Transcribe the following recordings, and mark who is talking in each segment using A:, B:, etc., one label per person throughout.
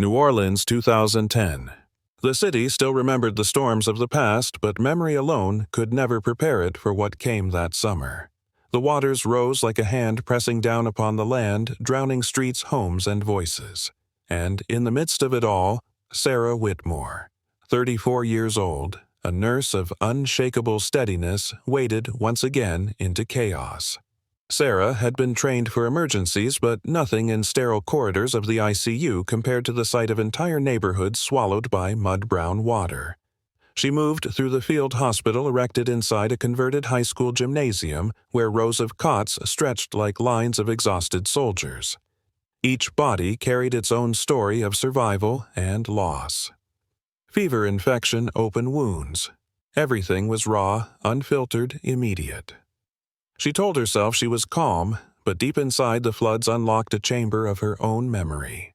A: New Orleans, 2010. The city still remembered the storms of the past, but memory alone could never prepare it for what came that summer. The waters rose like a hand pressing down upon the land, drowning streets, homes, and voices. And in the midst of it all, Sarah Whitmore, 34 years old, a nurse of unshakable steadiness, waded once again into chaos. Sarah had been trained for emergencies, but nothing in sterile corridors of the ICU compared to the sight of entire neighborhoods swallowed by mud-brown water. She moved through the field hospital erected inside a converted high school gymnasium where rows of cots stretched like lines of exhausted soldiers. Each body carried its own story of survival and loss. Fever, infection, open wounds. Everything was raw, unfiltered, immediate. She told herself she was calm, but deep inside the floods unlocked a chamber of her own memory.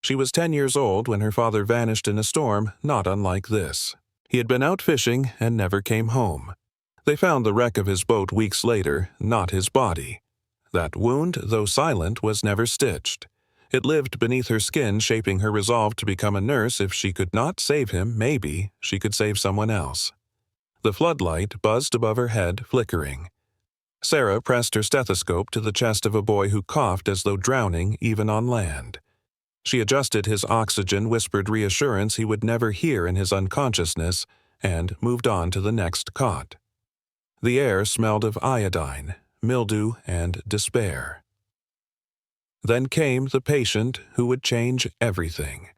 A: She was 10 years old when her father vanished in a storm not unlike this. He had been out fishing and never came home. They found the wreck of his boat weeks later, not his body. That wound, though silent, was never stitched. It lived beneath her skin, shaping her resolve to become a nurse. If she could not save him, maybe she could save someone else. The floodlight buzzed above her head, flickering. Sarah pressed her stethoscope to the chest of a boy who coughed as though drowning even on land. She adjusted his oxygen, whispered reassurance he would never hear in his unconsciousness, and moved on to the next cot. The air smelled of iodine, mildew, and despair. Then came the patient who would change everything.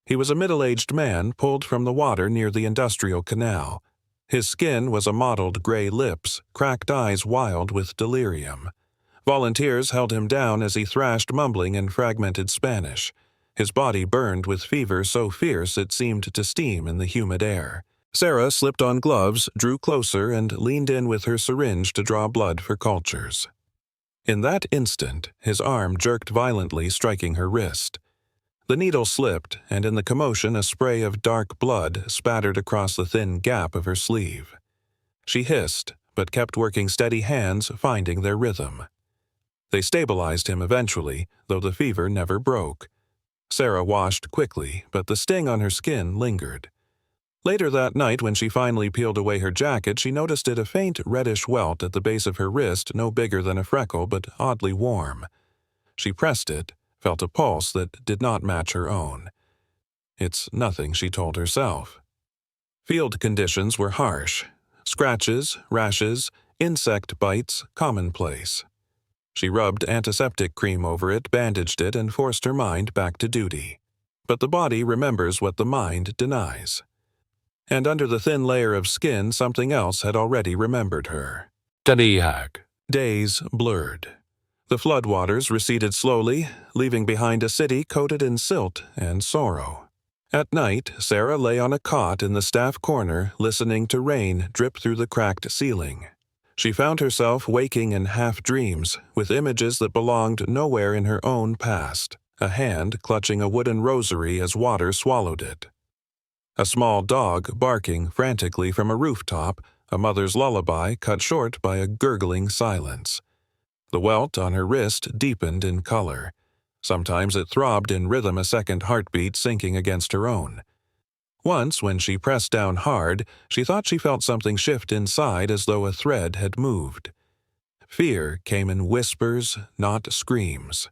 A: He was a middle-aged man pulled from the water near the industrial canal. His skin was a mottled gray lips, cracked eyes wild with delirium. Volunteers held him down as he thrashed, mumbling in fragmented Spanish. His body burned with fever so fierce it seemed to steam in the humid air. Sarah slipped on gloves, drew closer, and leaned in with her syringe to draw blood for cultures. In that instant, his arm jerked violently, striking her wrist. The needle slipped, and in the commotion a spray of dark blood spattered across the thin gap of her sleeve. She hissed, but kept working steady hands, finding their rhythm. They stabilized him eventually, though the fever never broke. Sarah washed quickly, but the sting on her skin lingered. Later that night, when she finally peeled away her jacket, she noticed a faint reddish welt at the base of her wrist, no bigger than a freckle, but oddly warm. She pressed it, felt a pulse that did not match her own. It's nothing, she told herself. Field conditions were harsh. Scratches, rashes, insect bites, commonplace. She rubbed antiseptic cream over it, bandaged it, and forced her mind back to duty. But the body remembers what the mind denies. And under the thin layer of skin, something else had already remembered her. Days blurred. The floodwaters receded slowly, leaving behind a city coated in silt and sorrow. At night, Sarah lay on a cot in the staff corner, listening to rain drip through the cracked ceiling. She found herself waking in half-dreams, with images that belonged nowhere in her own past, a hand clutching a wooden rosary as water swallowed it. A small dog barking frantically from a rooftop, a mother's lullaby cut short by a gurgling silence. The welt on her wrist deepened in color. Sometimes it throbbed in rhythm, a second heartbeat sinking against her own. Once, when she pressed down hard, she thought she felt something shift inside as though a thread had moved. Fear came in whispers, not screams.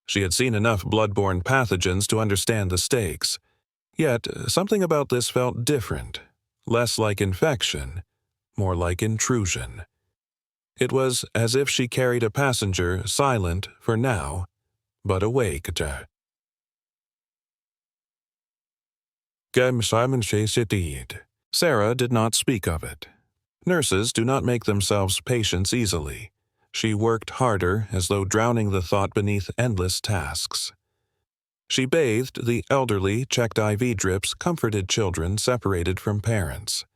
A: She had seen enough blood-borne pathogens to understand the stakes. Yet, something about this felt different, less like infection, more like intrusion. It was as if she carried a passenger, silent for now, but awake. Sarah did not speak of it. Nurses do not make themselves patients easily. She worked harder, as though drowning the thought beneath endless tasks. She bathed the elderly, checked IV drips, comforted children separated from parents.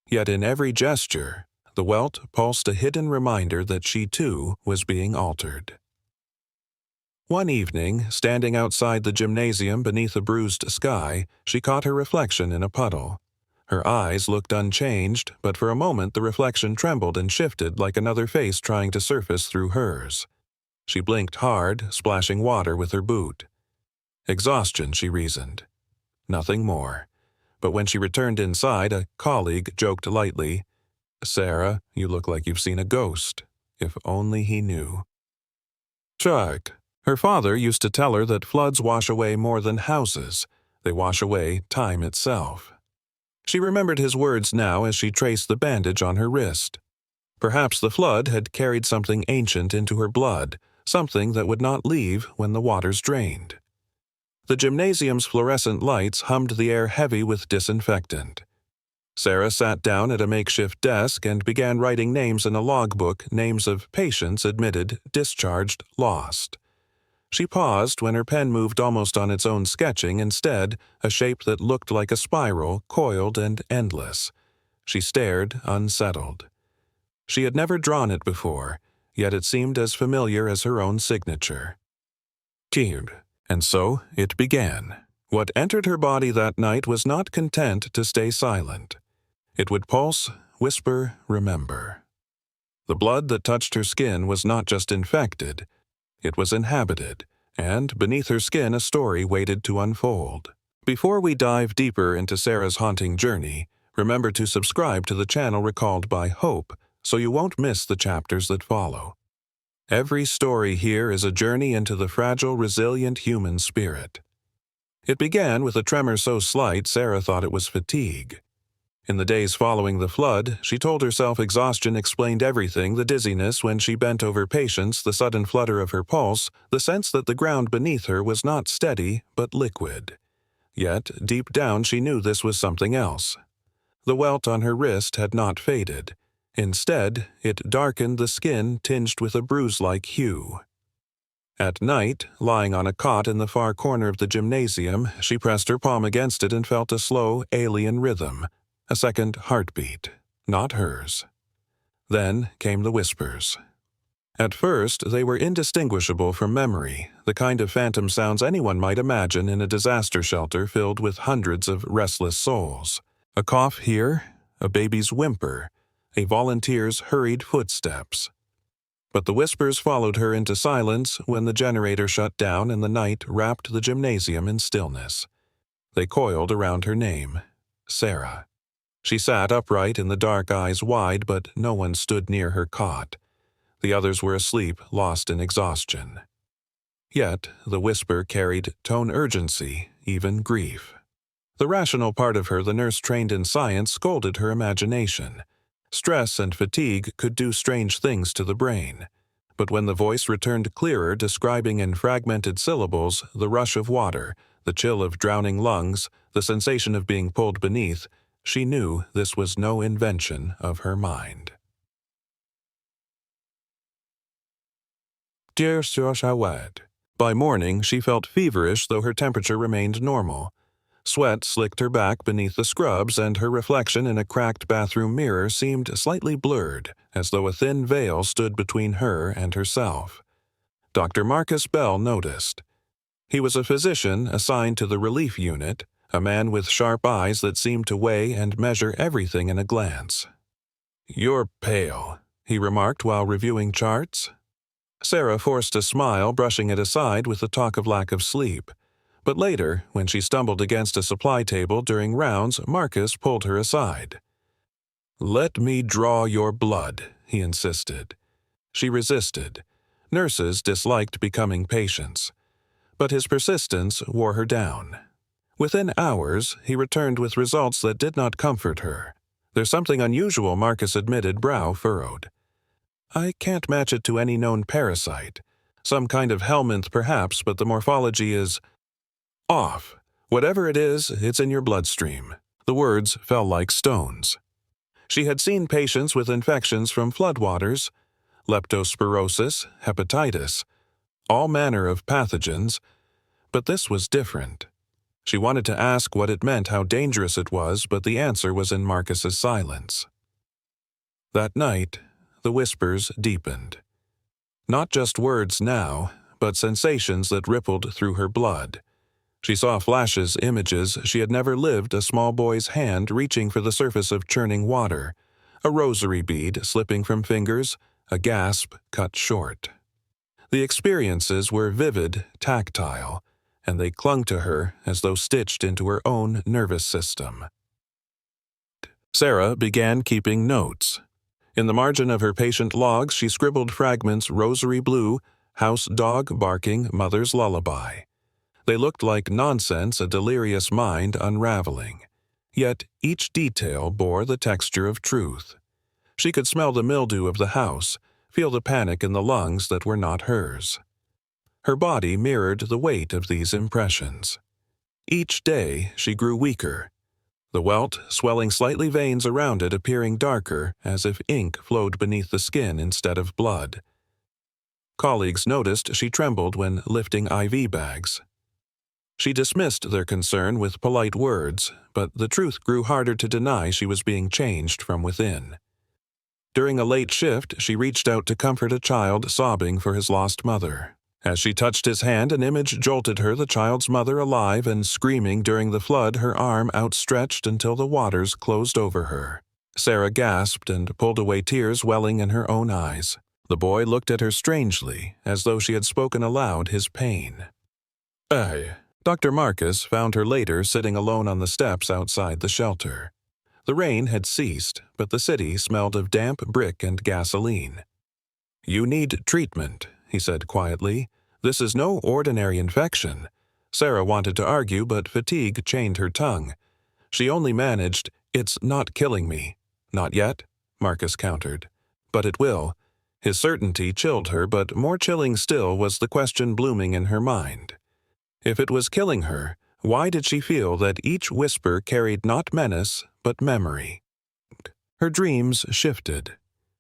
A: Yet in every gesture, the welt pulsed a hidden reminder that she too was being altered. One evening, standing outside the gymnasium beneath a bruised sky, she caught her reflection in a puddle. Her eyes looked unchanged, but for a moment the reflection trembled and shifted like another face trying to surface through hers. She blinked hard, splashing water with her boot. Exhaustion, she reasoned. Nothing more. But when she returned inside, a colleague joked lightly, "Sarah, you look like you've seen a ghost. If only he knew." Chuck. Her father used to tell her that floods wash away more than houses. They wash away time itself. She remembered his words now as she traced the bandage on her wrist. Perhaps the flood had carried something ancient into her blood, something that would not leave when the waters drained. The gymnasium's fluorescent lights hummed the air heavy with disinfectant. Sarah sat down at a makeshift desk and began writing names in a logbook, names of patients admitted, discharged, lost. She paused when her pen moved almost on its own, sketching, instead, a shape that looked like a spiral, coiled and endless. She stared, unsettled. She had never drawn it before, yet it seemed as familiar as her own signature. Cube. And so it began. What entered her body that night was not content to stay silent. It would pulse, whisper, remember. The blood that touched her skin was not just infected, it was inhabited, and beneath her skin a story waited to unfold. Before we dive deeper into Sarah's haunting journey, remember to subscribe to the channel recalled by Hope so you won't miss the chapters that follow. Every story here is a journey into the fragile, resilient human spirit. It began with a tremor so slight Sarah thought it was fatigue. In the days following the flood, she told herself exhaustion explained everything, the dizziness when she bent over patients, the sudden flutter of her pulse, the sense that the ground beneath her was not steady but liquid. Yet, deep down she knew this was something else. The welt on her wrist had not faded. Instead, it darkened the skin tinged with a bruise-like hue. At night, lying on a cot in the far corner of the gymnasium, she pressed her palm against it and felt a slow, alien rhythm. A second heartbeat, not hers. Then came the whispers. At first, they were indistinguishable from memory, the kind of phantom sounds anyone might imagine in a disaster shelter filled with hundreds of restless souls. A cough here, a baby's whimper, a volunteer's hurried footsteps. But the whispers followed her into silence when the generator shut down and the night wrapped the gymnasium in stillness. They coiled around her name, Sarah. She sat upright in the dark, eyes wide, but no one stood near her cot. The others were asleep, lost in exhaustion. Yet the whisper carried tone urgency, even grief. The rational part of her, the nurse trained in science, scolded her imagination. Stress and fatigue could do strange things to the brain. But when the voice returned clearer, describing in fragmented syllables the rush of water, the chill of drowning lungs, the sensation of being pulled beneath, she knew this was no invention of her mind. Dear Sir Shawad. By morning, she felt feverish, though her temperature remained normal. Sweat slicked her back beneath the scrubs, and her reflection in a cracked bathroom mirror seemed slightly blurred, as though a thin veil stood between her and herself. Dr. Marcus Bell noticed. He was a physician assigned to the relief unit, a man with sharp eyes that seemed to weigh and measure everything in a glance. "You're pale," he remarked while reviewing charts. Sarah forced a smile, brushing it aside with the talk of lack of sleep. But later, when she stumbled against a supply table during rounds, Marcus pulled her aside. "Let me draw your blood," he insisted. She resisted. Nurses disliked becoming patients. But his persistence wore her down. Within hours, he returned with results that did not comfort her. "There's something unusual," Marcus admitted, brow furrowed. "I can't match it to any known parasite. Some kind of helminth perhaps, but the morphology is off. Whatever it is, it's in your bloodstream." The words fell like stones. She had seen patients with infections from floodwaters, leptospirosis, hepatitis, all manner of pathogens, but this was different. She wanted to ask what it meant, how dangerous it was, but the answer was in Marcus's silence. That night, the whispers deepened. Not just words now, but sensations that rippled through her blood. She saw flashes, images. She had never lived a small boy's hand reaching for the surface of churning water, a rosary bead slipping from fingers, a gasp cut short. The experiences were vivid, tactile, and they clung to her as though stitched into her own nervous system. Sarah began keeping notes. In the margin of her patient logs, she scribbled fragments rosary blue, house dog barking, mother's lullaby. They looked like nonsense a delirious mind unraveling. Yet each detail bore the texture of truth. She could smell the mildew of the house, feel the panic in the lungs that were not hers. Her body mirrored the weight of these impressions. Each day she grew weaker, the welt, swelling slightly veins around it appearing darker as if ink flowed beneath the skin instead of blood. Colleagues noticed she trembled when lifting IV bags. She dismissed their concern with polite words, but the truth grew harder to deny. She was being changed from within. During a late shift, she reached out to comfort a child sobbing for his lost mother. As she touched his hand, an image jolted her, the child's mother alive and screaming during the flood, her arm outstretched until the waters closed over her. Sarah gasped and pulled away, tears welling in her own eyes. The boy looked at her strangely, as though she had spoken aloud his pain. Dr. Marcus found her later sitting alone on the steps outside the shelter. The rain had ceased, but the city smelled of damp brick and gasoline. "You need treatment," he said quietly. "This is no ordinary infection." Sarah wanted to argue, but fatigue chained her tongue. She only managed, "It's not killing me." "Not yet," Marcus countered. "But it will." His certainty chilled her, but more chilling still was the question blooming in her mind. If it was killing her, why did she feel that each whisper carried not menace, but memory? Her dreams shifted.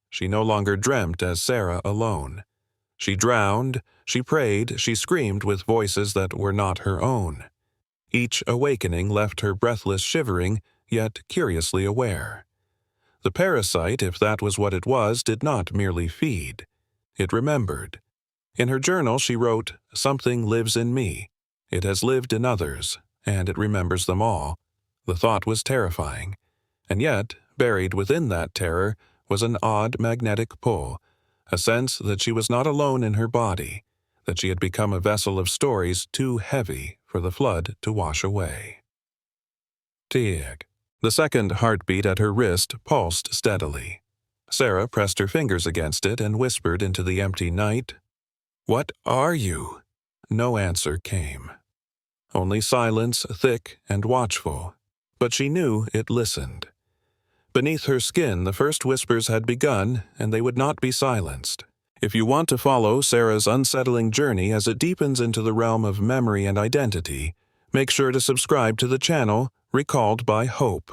A: She no longer dreamt as Sarah alone. She drowned, she prayed, she screamed with voices that were not her own. Each awakening left her breathless, shivering, yet curiously aware. The parasite, if that was what it was, did not merely feed. It remembered. In her journal she wrote, "Something lives in me. It has lived in others, and it remembers them all." The thought was terrifying. And yet, buried within that terror, was an odd magnetic pull, a sense that she was not alone in her body, that she had become a vessel of stories too heavy for the flood to wash away. Tieg. The second heartbeat at her wrist pulsed steadily. Sarah pressed her fingers against it and whispered into the empty night, "What are you?" No answer came. Only silence, thick and watchful. But she knew it listened. Beneath her skin, the first whispers had begun, and they would not be silenced. If you want to follow Sarah's unsettling journey as it deepens into the realm of memory and identity, make sure to subscribe to the channel Recalled by Hope.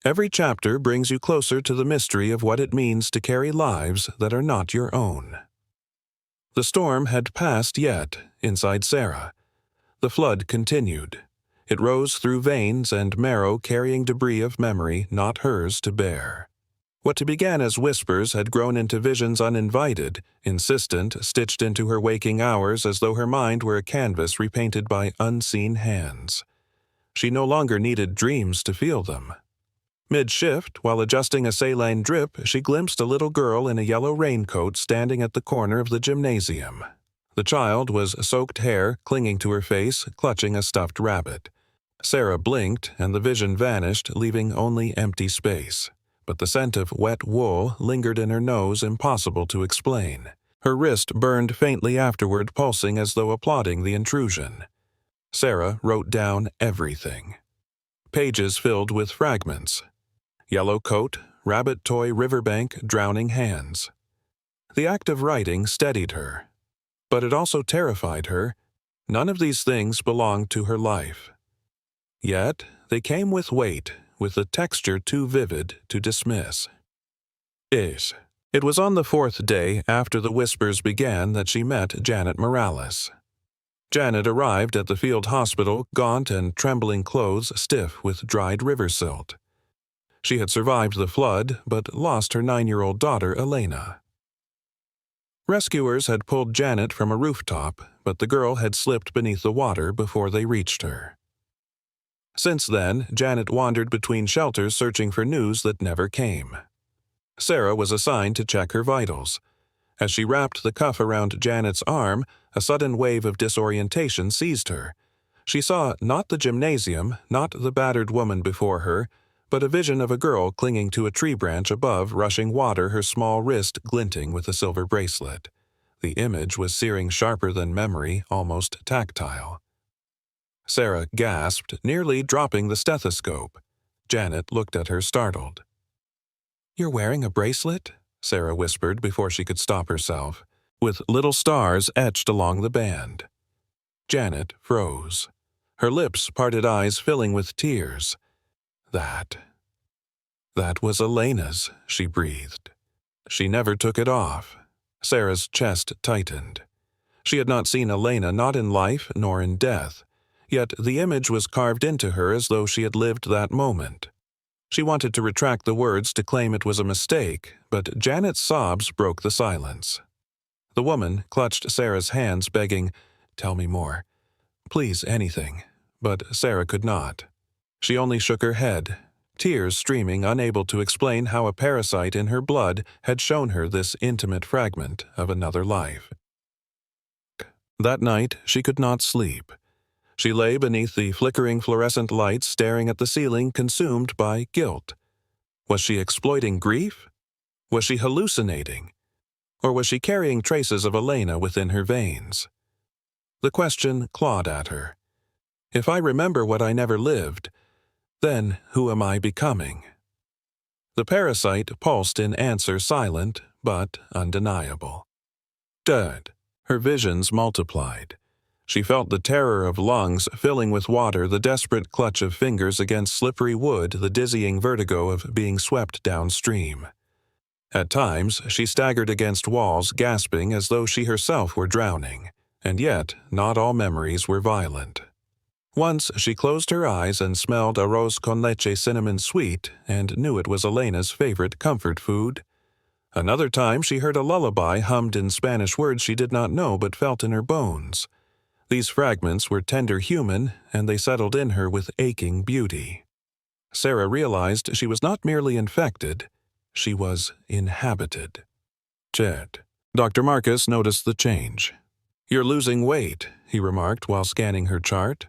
A: Every chapter brings you closer to the mystery of what it means to carry lives that are not your own. The storm had passed yet, inside Sarah. The flood continued. It rose through veins and marrow, carrying debris of memory not hers to bear. What began as whispers had grown into visions uninvited, insistent, stitched into her waking hours as though her mind were a canvas repainted by unseen hands. She no longer needed dreams to feel them. Mid-shift, while adjusting a saline drip, she glimpsed a little girl in a yellow raincoat standing at the corner of the gymnasium. The child was soaked hair clinging to her face, clutching a stuffed rabbit. Sarah blinked, and the vision vanished, leaving only empty space. But the scent of wet wool lingered in her nose, impossible to explain. Her wrist burned faintly afterward, pulsing as though applauding the intrusion. Sarah wrote down everything. Pages filled with fragments. Yellow coat, rabbit toy riverbank, drowning hands. The act of writing steadied her. But it also terrified her. None of these things belonged to her life. Yet they came with weight, with a texture too vivid to dismiss. It was on the fourth day after the whispers began that she met Janet Morales. Janet arrived at the field hospital, gaunt and trembling clothes stiff with dried river silt. She had survived the flood, but lost her 9-year-old daughter, Elena. Rescuers had pulled Janet from a rooftop, but the girl had slipped beneath the water before they reached her. Since then, Janet wandered between shelters searching for news that never came. Sarah was assigned to check her vitals. As she wrapped the cuff around Janet's arm, a sudden wave of disorientation seized her. She saw not the gymnasium, not the battered woman before her, but a vision of a girl clinging to a tree branch above rushing water, her small wrist glinting with a silver bracelet. The image was searing sharper than memory, almost tactile. Sarah gasped, nearly dropping the stethoscope. Janet looked at her, startled. "You're wearing a bracelet?" Sarah whispered before she could stop herself, with little stars etched along the band. Janet froze, her lips parted, eyes filling with tears. That was Elena's, she breathed. She never took it off. Sarah's chest tightened. She had not seen Elena, not in life nor in death, yet the image was carved into her as though she had lived that moment. She wanted to retract the words to claim it was a mistake, but Janet's sobs broke the silence. The woman clutched Sarah's hands, begging, "Tell me more. Please, anything." But Sarah could not. She only shook her head, tears streaming, unable to explain how a parasite in her blood had shown her this intimate fragment of another life. That night, she could not sleep. She lay beneath the flickering fluorescent lights, staring at the ceiling, consumed by guilt. Was she exploiting grief? Was she hallucinating? Or was she carrying traces of Elena within her veins? The question clawed at her. If I remember what I never lived, then who am I becoming? The parasite pulsed in answer, silent but undeniable. Dead. Her visions multiplied. She felt the terror of lungs filling with water, the desperate clutch of fingers against slippery wood, the dizzying vertigo of being swept downstream. At times, she staggered against walls, gasping as though she herself were drowning, and yet not all memories were violent. Once she closed her eyes and smelled arroz con leche cinnamon sweet and knew it was Elena's favorite comfort food. Another time she heard a lullaby hummed in Spanish words she did not know but felt in her bones. These fragments were tender human, and they settled in her with aching beauty. Sarah realized she was not merely infected, she was inhabited. Chet. Dr. Marcus noticed the change. "You're losing weight," he remarked while scanning her chart.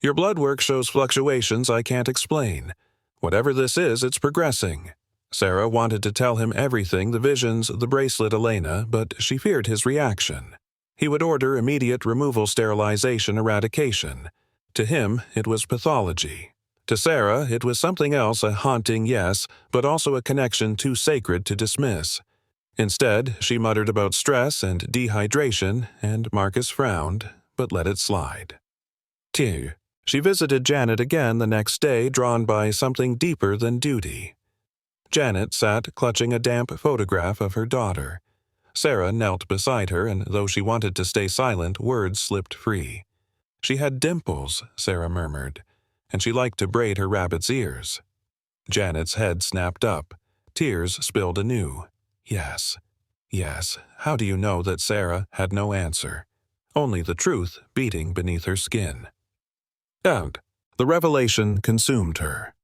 A: "Your blood work shows fluctuations I can't explain. Whatever this is, it's progressing." Sarah wanted to tell him everything, the visions, the bracelet, Elena, but she feared his reaction. He would order immediate removal, sterilization, eradication. To him, it was pathology. To Sarah, it was something else, a haunting yes, but also a connection too sacred to dismiss. Instead, she muttered about stress and dehydration, and Marcus frowned, but let it slide. Tieu. She visited Janet again the next day, drawn by something deeper than duty. Janet sat clutching a damp photograph of her daughter. Sarah knelt beside her, and though she wanted to stay silent, words slipped free. "She had dimples," Sarah murmured, "and she liked to braid her rabbit's ears." Janet's head snapped up. Tears spilled anew. Yes. How do you know that Sarah had no answer? Only the truth beating beneath her skin. And the revelation consumed her.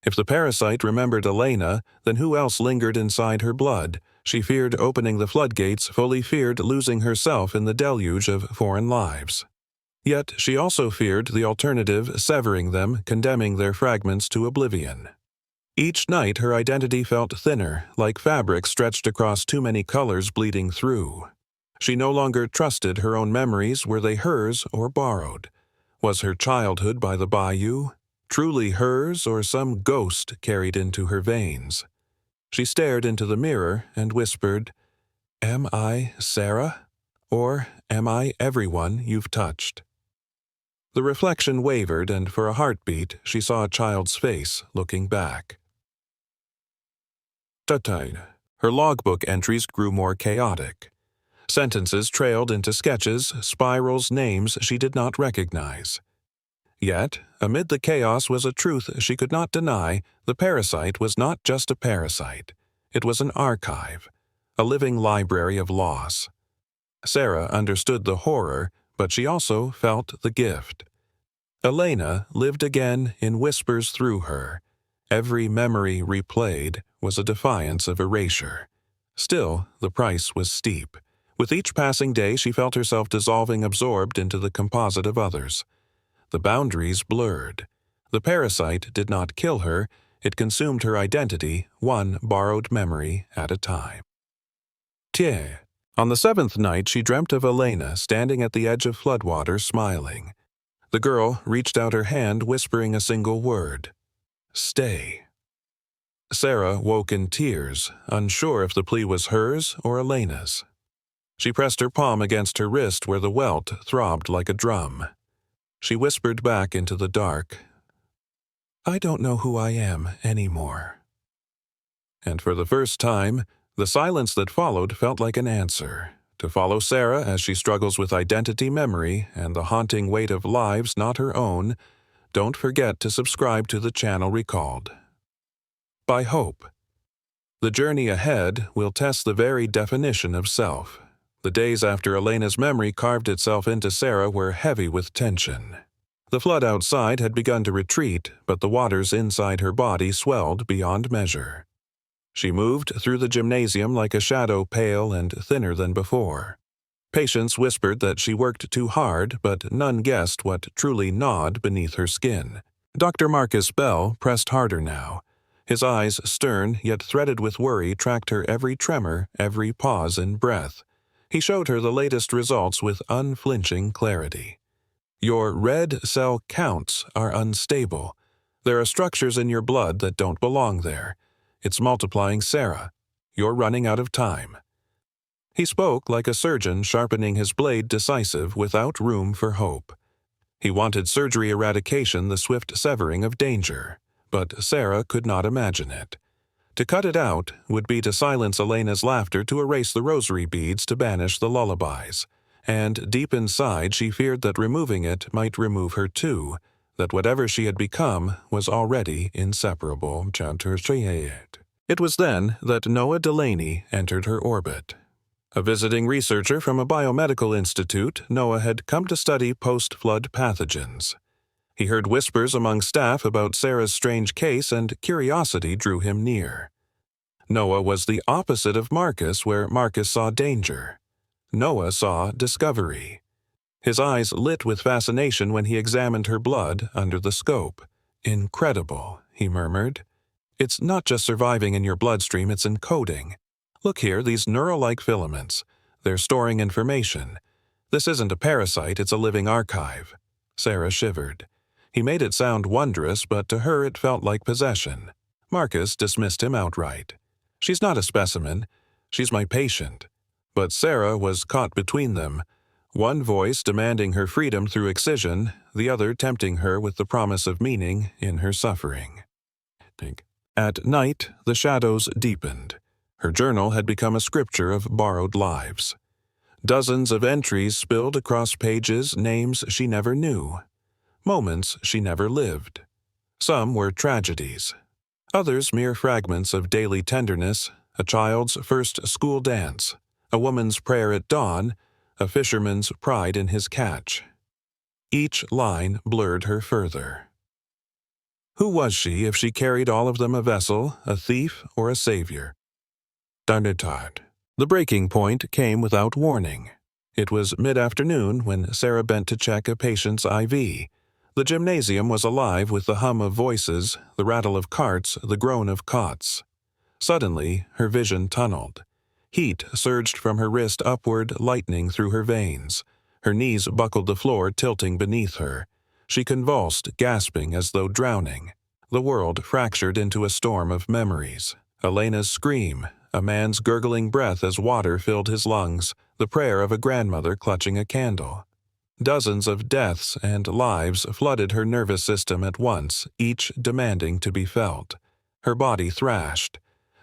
A: If the parasite remembered Elena, then who else lingered inside her blood? She feared opening the floodgates, fully feared losing herself in the deluge of foreign lives. Yet she also feared the alternative, severing them, condemning their fragments to oblivion. Each night her identity felt thinner, like fabric stretched across too many colors bleeding through. She no longer trusted her own memories. Were they hers or borrowed? Was her childhood by the bayou truly hers, or some ghost carried into her veins? She stared into the mirror and whispered, "Am I Sarah? Or am I everyone you've touched?" The reflection wavered, and for a heartbeat she saw a child's face looking back. Tatain. Her logbook entries grew more chaotic. Sentences trailed into sketches, spirals, names she did not recognize. Yet, amid the chaos was a truth she could not deny. The parasite was not just a parasite. It was an archive, a living library of loss. Sarah understood the horror, but she also felt the gift. Elena lived again in whispers through her. Every memory replayed was a defiance of erasure. Still, the price was steep. With each passing day she felt herself dissolving, absorbed into the composite of others. The boundaries blurred. The parasite did not kill her, it consumed her identity, one borrowed memory at a time. Tiens. On the seventh night, she dreamt of Elena standing at the edge of floodwater, smiling. The girl reached out her hand, whispering a single word. Stay. Sarah woke in tears, unsure if the plea was hers or Elena's. She pressed her palm against her wrist where the welt throbbed like a drum. She whispered back into the dark, I don't know who I am anymore. And for the first time, the silence that followed felt like an answer. To follow Sarah as she struggles with identity, memory, and the haunting weight of lives not her own, don't forget to subscribe to the channel Recalled. By Hope. The journey ahead will test the very definition of self. The days after Elena's memory carved itself into Sarah were heavy with tension. The flood outside had begun to retreat, but the waters inside her body swelled beyond measure. She moved through the gymnasium like a shadow, pale and thinner than before. Patients whispered that she worked too hard, but none guessed what truly gnawed beneath her skin. Dr. Marcus Bell pressed harder now. His eyes, stern yet threaded with worry, tracked her every tremor, every pause in breath. He showed her the latest results with unflinching clarity. Your red cell counts are unstable. There are structures in your blood that don't belong there. It's multiplying, Sarah. You're running out of time. He spoke like a surgeon sharpening his blade, decisive, without room for hope. He wanted surgery eradication, the swift severing of danger, but Sarah could not imagine it. To cut it out would be to silence Elena's laughter, to erase the rosary beads, to banish the lullabies. And deep inside she feared that removing it might remove her too, that whatever she had become was already inseparable. It was then that Noah Delaney entered her orbit. A visiting researcher from a biomedical institute, Noah had come to study post-flood pathogens. He heard whispers among staff about Sarah's strange case, and curiosity drew him near. Noah was the opposite of Marcus, where Marcus saw danger. Noah saw discovery. His eyes lit with fascination when he examined her blood under the scope. Incredible, he murmured. It's not just surviving in your bloodstream, it's encoding. Look here, these neural-like filaments. They're storing information. This isn't a parasite, it's a living archive. Sarah shivered. He made it sound wondrous, but to her it felt like possession. Marcus dismissed him outright. She's not a specimen. She's my patient. But Sarah was caught between them. One voice demanding her freedom through excision, the other tempting her with the promise of meaning in her suffering. At night, the shadows deepened. Her journal had become a scripture of borrowed lives. Dozens of entries spilled across pages, names she never knew. Moments she never lived. Some were tragedies. Others mere fragments of daily tenderness, a child's first school dance, a woman's prayer at dawn, a fisherman's pride in his catch. Each line blurred her further. Who was she if she carried all of them a vessel, a thief, or a savior? The breaking point came without warning. It was mid-afternoon when Sarah bent to check a patient's IV. The gymnasium was alive with the hum of voices, the rattle of carts, the groan of cots. Suddenly, her vision tunneled. Heat surged from her wrist upward, lightning through her veins. Her knees buckled the floor, tilting beneath her. She convulsed, gasping as though drowning. The world fractured into a storm of memories. Elena's scream, a man's gurgling breath as water filled his lungs, the prayer of a grandmother clutching a candle. Dozens of deaths and lives flooded her nervous system at once, each demanding to be felt. Her body thrashed.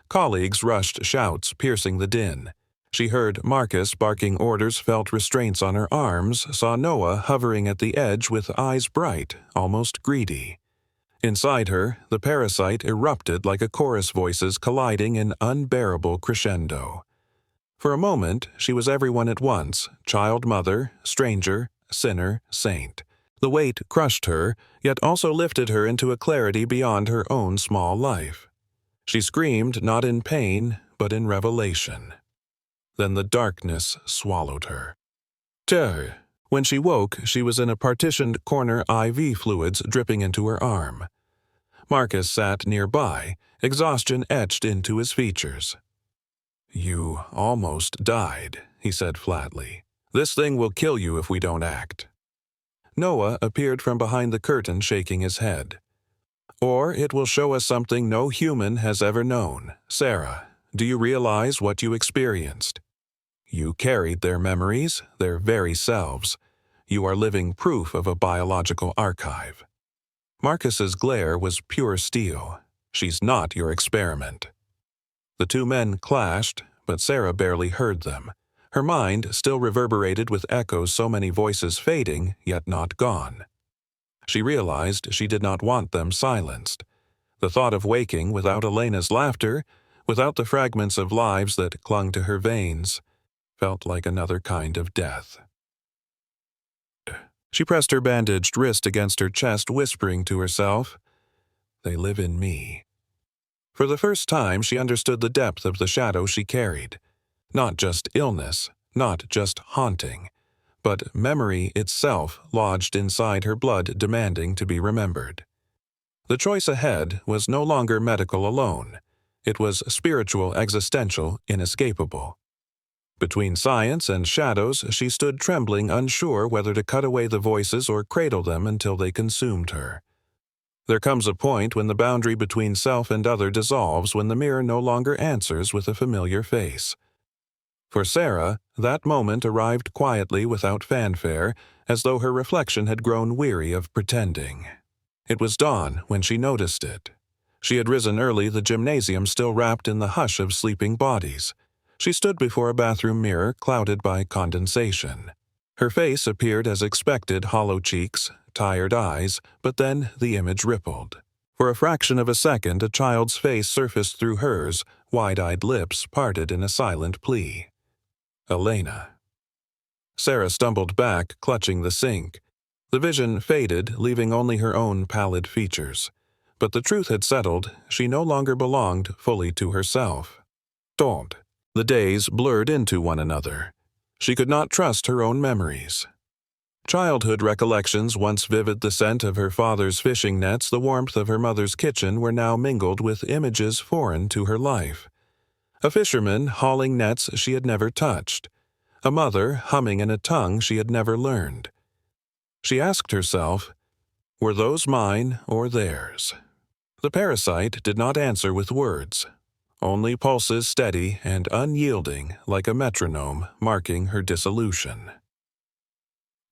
A: Colleagues rushed shouts, piercing the din. She heard Marcus barking orders, felt restraints on her arms, saw Noah hovering at the edge with eyes bright, almost greedy. Inside her, the parasite erupted like a chorus, voices colliding in unbearable crescendo. For a moment, she was everyone at once, child, mother, stranger, sinner, saint. The weight crushed her, yet also lifted her into a clarity beyond her own small life. She screamed not in pain, but in revelation. Then the darkness swallowed her. When she woke, she was in a partitioned corner, IV fluids dripping into her arm. Marcus sat nearby, exhaustion etched into his features. "You almost died," he said flatly. "This thing will kill you if we don't act." Noah appeared from behind the curtain, shaking his head. "Or it will show us something no human has ever known. Sarah, do you realize what you experienced? You carried their memories, their very selves. You are living proof of a biological archive." Marcus's glare was pure steel. "She's not your experiment." The two men clashed, but Sarah barely heard them. Her mind still reverberated with echoes, so many voices fading, yet not gone. She realized she did not want them silenced. The thought of waking without Elena's laughter, without the fragments of lives that clung to her veins, felt like another kind of death. She pressed her bandaged wrist against her chest, whispering to herself, "They live in me." For the first time, she understood the depth of the shadow she carried. Not just illness, not just haunting, but memory itself lodged inside her blood, demanding to be remembered. The choice ahead was no longer medical alone. It was spiritual, existential, inescapable. Between science and shadows, she stood trembling, unsure whether to cut away the voices or cradle them until they consumed her. There comes a point when the boundary between self and other dissolves, when the mirror no longer answers with a familiar face. For Sarah, that moment arrived quietly, without fanfare, as though her reflection had grown weary of pretending. It was dawn when she noticed it. She had risen early, the gymnasium still wrapped in the hush of sleeping bodies. She stood before a bathroom mirror clouded by condensation. Her face appeared as expected, hollow cheeks, tired eyes, but then the image rippled. For a fraction of a second, a child's face surfaced through hers, wide-eyed lips parted in a silent plea. Elena. Sarah stumbled back, clutching the sink. The vision faded, leaving only her own pallid features. But the truth had settled. She no longer belonged fully to herself. Don't. The days blurred into one another. She could not trust her own memories. Childhood recollections, once vivid, the scent of her father's fishing nets, the warmth of her mother's kitchen, were now mingled with images foreign to her life. A fisherman hauling nets she had never touched. A mother humming in a tongue she had never learned. She asked herself, were those mine or theirs? The parasite did not answer with words. Only pulses steady and unyielding, like a metronome, marking her dissolution.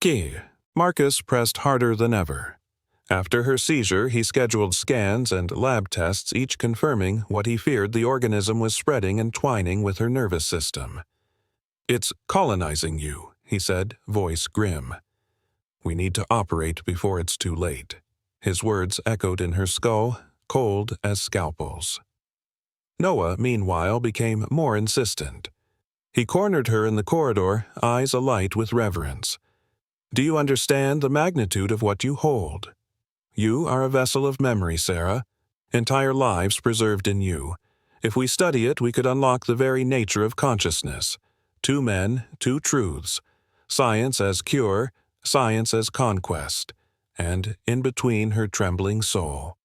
A: Key. Marcus pressed harder than ever. After her seizure, he scheduled scans and lab tests, each confirming what he feared: the organism was spreading and twining with her nervous system. "It's colonizing you," he said, voice grim. "We need to operate before it's too late." His words echoed in her skull, cold as scalpels. Noah, meanwhile, became more insistent. He cornered her in the corridor, eyes alight with reverence. "Do you understand the magnitude of what you hold? You are a vessel of memory, Sarah. Entire lives preserved in you. If we study it, we could unlock the very nature of consciousness. 2 men, 2 truths. Science as cure, science as conquest. And in between her trembling soul."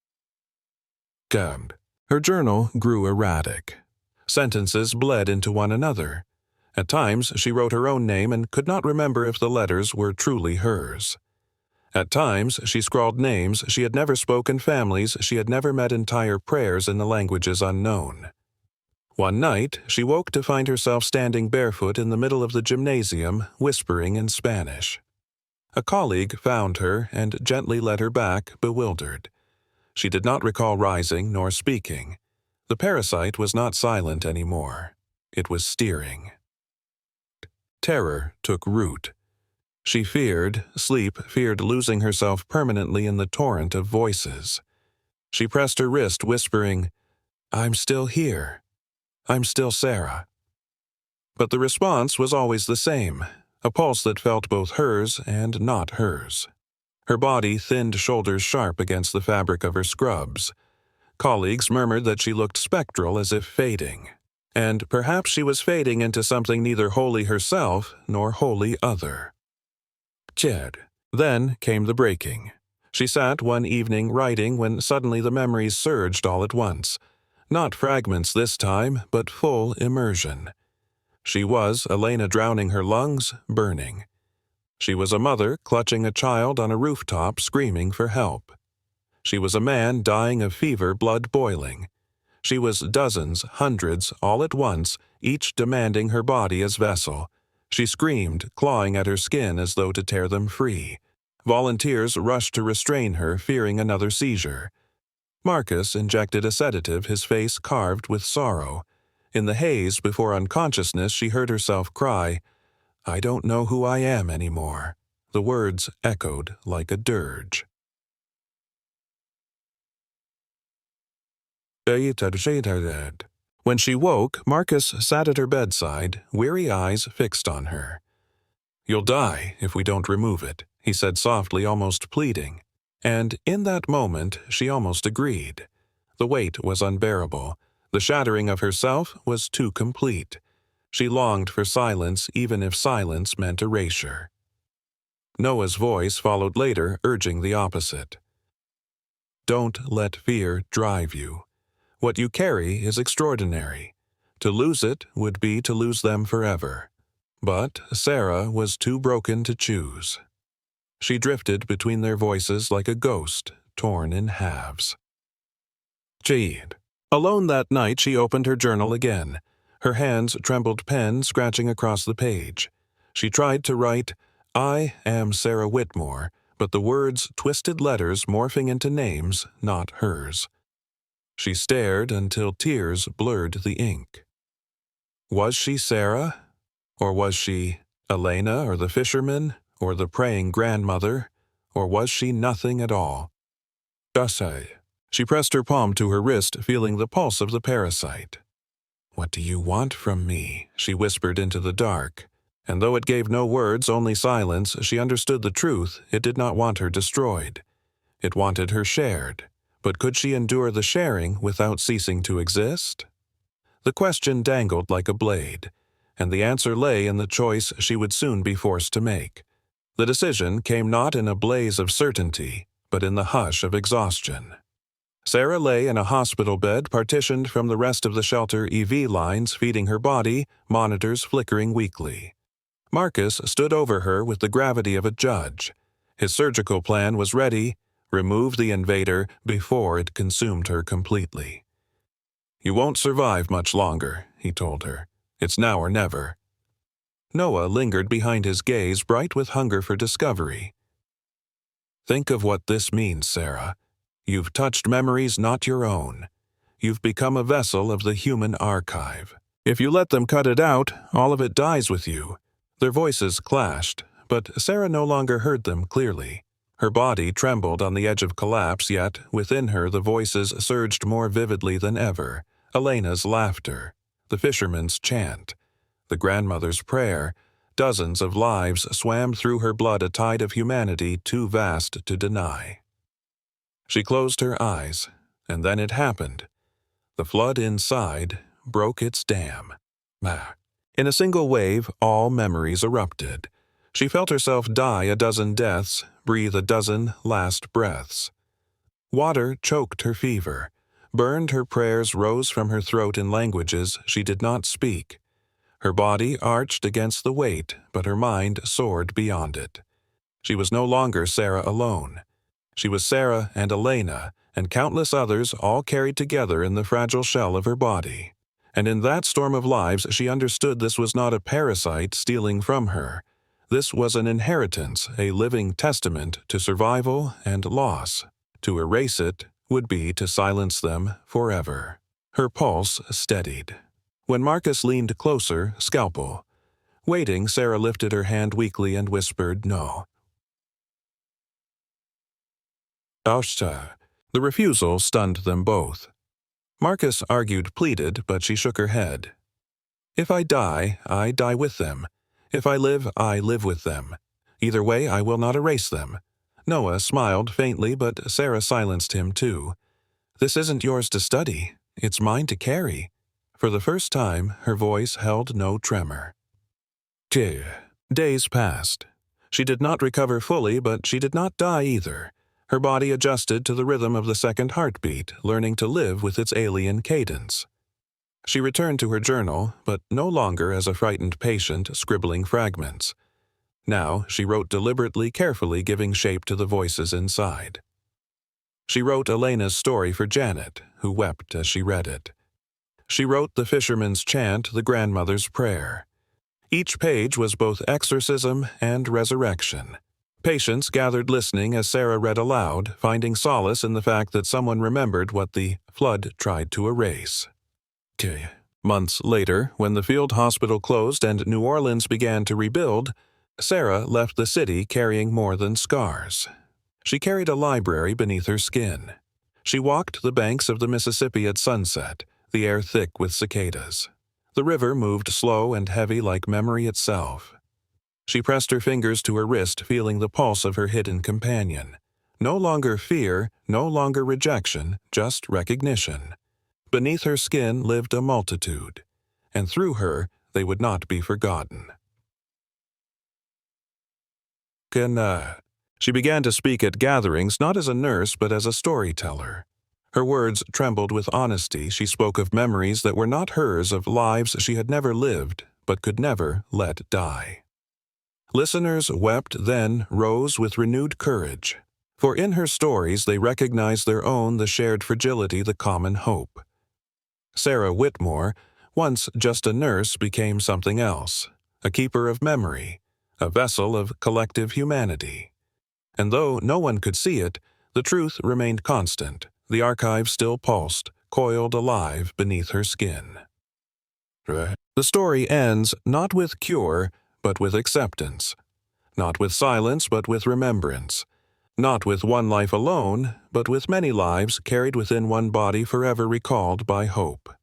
A: Gummed. Her journal grew erratic. Sentences bled into one another. At times she wrote her own name and could not remember if the letters were truly hers. At times she scrawled names she had never spoken, families she had never met, entire prayers in the languages unknown. One night she woke to find herself standing barefoot in the middle of the gymnasium, whispering in Spanish. A colleague found her and gently led her back, bewildered. She did not recall rising nor speaking. The parasite was not silent anymore. It was steering. Terror took root. She feared losing herself permanently in the torrent of voices. She pressed her wrist, whispering, "I'm still here. I'm still Sarah." But the response was always the same, a pulse that felt both hers and not hers. Her body thinned, shoulders sharp against the fabric of her scrubs. Colleagues murmured that she looked spectral, as if fading. And perhaps she was fading into something neither wholly herself nor wholly other. Chad. Then came the breaking. She sat one evening writing when suddenly the memories surged all at once. Not fragments this time, but full immersion. She was Elena drowning her lungs, burning. She was a mother clutching a child on a rooftop screaming for help. She was a man dying of fever, blood boiling. She was dozens, hundreds, all at once, each demanding her body as vessel. She screamed, clawing at her skin as though to tear them free. Volunteers rushed to restrain her, fearing another seizure. Marcus injected a sedative, his face carved with sorrow. In the haze before unconsciousness, she heard herself cry, "I don't know who I am anymore." The words echoed like a dirge. When she woke, Marcus sat at her bedside, weary eyes fixed on her. "You'll die if we don't remove it," he said softly, almost pleading. And in that moment, she almost agreed. The weight was unbearable. The shattering of herself was too complete. She longed for silence, even if silence meant erasure. Noah's voice followed later, urging the opposite. "Don't let fear drive you. What you carry is extraordinary. To lose it would be to lose them forever." But Sarah was too broken to choose. She drifted between their voices like a ghost, torn in halves. Jade. Alone that night, she opened her journal again. Her hands trembled, pen scratching across the page. She tried to write, "I am Sarah Whitmore," but the words twisted letters morphing into names, not hers. She stared until tears blurred the ink. Was she Sarah? Or was she Elena, or the fisherman, or the praying grandmother? Or was she nothing at all? She pressed her palm to her wrist, feeling the pulse of the parasite. "What do you want from me?" she whispered into the dark. And though it gave no words, only silence, she understood the truth. It did not want her destroyed. It wanted her shared. But could she endure the sharing without ceasing to exist? The question dangled like a blade, and the answer lay in the choice she would soon be forced to make. The decision came not in a blaze of certainty, but in the hush of exhaustion. Sarah lay in a hospital bed partitioned from the rest of the shelter, EV lines feeding her body, monitors flickering weakly. Marcus stood over her with the gravity of a judge. His surgical plan was ready: remove the invader before it consumed her completely. "You won't survive much longer," he told her. "It's now or never." Noah lingered behind his gaze, bright with hunger for discovery. "Think of what this means, Sarah. You've touched memories not your own. You've become a vessel of the human archive. If you let them cut it out, all of it dies with you." Their voices clashed, but Sarah no longer heard them clearly. Her body trembled on the edge of collapse, yet within her the voices surged more vividly than ever. Elena's laughter, the fisherman's chant, the grandmother's prayer. Dozens of lives swam through her blood, a tide of humanity too vast to deny. She closed her eyes, and then it happened. The flood inside broke its dam. In a single wave, all memories erupted. She felt herself die a dozen deaths, breathe a dozen last breaths. Water choked her fever, burned her prayers, rose from her throat in languages she did not speak. Her body arched against the weight, but her mind soared beyond it. She was no longer Sarah alone. She was Sarah and Elena, and countless others, all carried together in the fragile shell of her body. And in that storm of lives, she understood this was not a parasite stealing from her. This was an inheritance, a living testament to survival and loss. To erase it would be to silence them forever. Her pulse steadied. When Marcus leaned closer, scalpel. Waiting, Sarah lifted her hand weakly and whispered, "No." The refusal stunned them both. Marcus argued, pleaded, but she shook her head. "If I die with them. If I live with them. Either way, I will not erase them." Noah smiled faintly, but Sarah silenced him too. "This isn't yours to study. It's mine to carry." For the first time, her voice held no tremor. Days passed. She did not recover fully, but she did not die either. Her body adjusted to the rhythm of the second heartbeat, learning to live with its alien cadence. She returned to her journal, but no longer as a frightened patient scribbling fragments. Now she wrote deliberately, carefully giving shape to the voices inside. She wrote Elena's story for Janet, who wept as she read it. She wrote the fisherman's chant, the grandmother's prayer. Each page was both exorcism and resurrection. Patients gathered listening as Sarah read aloud, finding solace in the fact that someone remembered what the flood tried to erase. Months later, when the field hospital closed and New Orleans began to rebuild, Sarah left the city carrying more than scars. She carried a library beneath her skin. She walked the banks of the Mississippi at sunset, the air thick with cicadas. The river moved slow and heavy like memory itself. She pressed her fingers to her wrist, feeling the pulse of her hidden companion. No longer fear, no longer rejection, just recognition. Beneath her skin lived a multitude, and through her they would not be forgotten. She began to speak at gatherings not as a nurse but as a storyteller. Her words trembled with honesty. She spoke of memories that were not hers, of lives she had never lived but could never let die. Listeners wept, then rose with renewed courage. For in her stories they recognized their own, the shared fragility, the common hope. Sarah Whitmore, once just a nurse, became something else, a keeper of memory, a vessel of collective humanity. And though no one could see it, the truth remained constant. The archive still pulsed, coiled alive beneath her skin. The story ends not with cure, but with acceptance. Not with silence, but with remembrance. Not with one life alone, but with many lives carried within one body, forever recalled by hope.